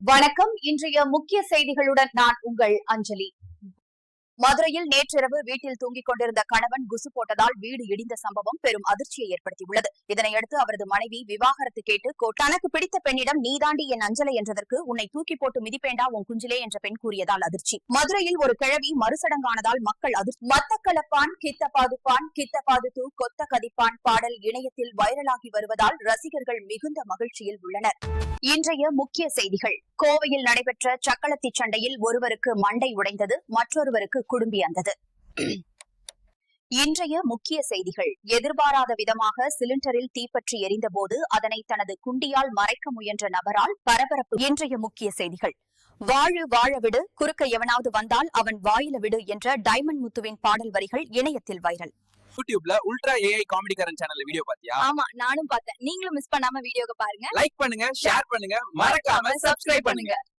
வணக்கம். இன்றைய முக்கிய செய்திகளுடன் நான் உங்கள் அஞ்சலி. மதுரையில் நேற்றிரவு வீட்டில் தூங்கிக் கொண்டிருந்த கணவன் குசு போட்டதால் வீடு இடிந்த சம்பவம் பெரும் அதிர்ச்சியை ஏற்படுத்தியுள்ளது. இதனையடுத்து அவரது மனைவி விவாகரத்து கேட்டு தனக்கு பிடித்த பெண்ணிடம் நீதாண்டி என் அஞ்சலை என்றதற்கு உன்னை தூக்கி போட்டு மிதிப்பேண்டா உன் குஞ்சிலே என்ற பெண் கூறியதால் அதிர்ச்சி. மதுரையில் ஒரு கிழவி மறுசடங்கானதால் மக்கள் அதிர்ச்சி. மத்தக்களப்பான் கித்த பாதுப்பான் கித்த பாதுத்து கொத்த கதிப்பான் பாடல் இணையத்தில் வைரலாகி வருவதால் ரசிகர்கள் மிகுந்த மகிழ்ச்சியில் உள்ளனர். இன்றைய முக்கிய செய்திகள். கோவையில் நடைபெற்ற சக்களத்தி சண்டையில் ஒருவருக்கு மண்டை உடைந்தது, மற்றொருவருக்கு குடும்பி வந்தது. இன்றைய முக்கிய செய்திகள். எதிர்பாராத விதமாக சிலிண்டரில் தீப்பற்றி எரிந்தபோது அதனை தனது குண்டியால் மறைக்க முயன்ற நபரால் பரபரப்பு. இன்றைய முக்கிய செய்திகள். வாழு வாழ விடு, குறுக்க எவனாவது வந்தால் அவன் வாயில விடு என்ற டைமண்ட் முத்துவின் பாடல் வரிகள் இணையத்தில் வைரல். யூடியூப்ல உல்ட்ரா ஏஐ காமெடி கரண்ட் சேனல்ல வீடியோ பாத்தியா? ஆமா, நானும் பார்த்தேன். நீங்களும் மிஸ் பண்ணாம வீடியோவை பாருங்க. லைக் பண்ணுங்க, ஷேர் பண்ணுங்க, மறக்காம சப்ஸ்கிரைப் பண்ணுங்க.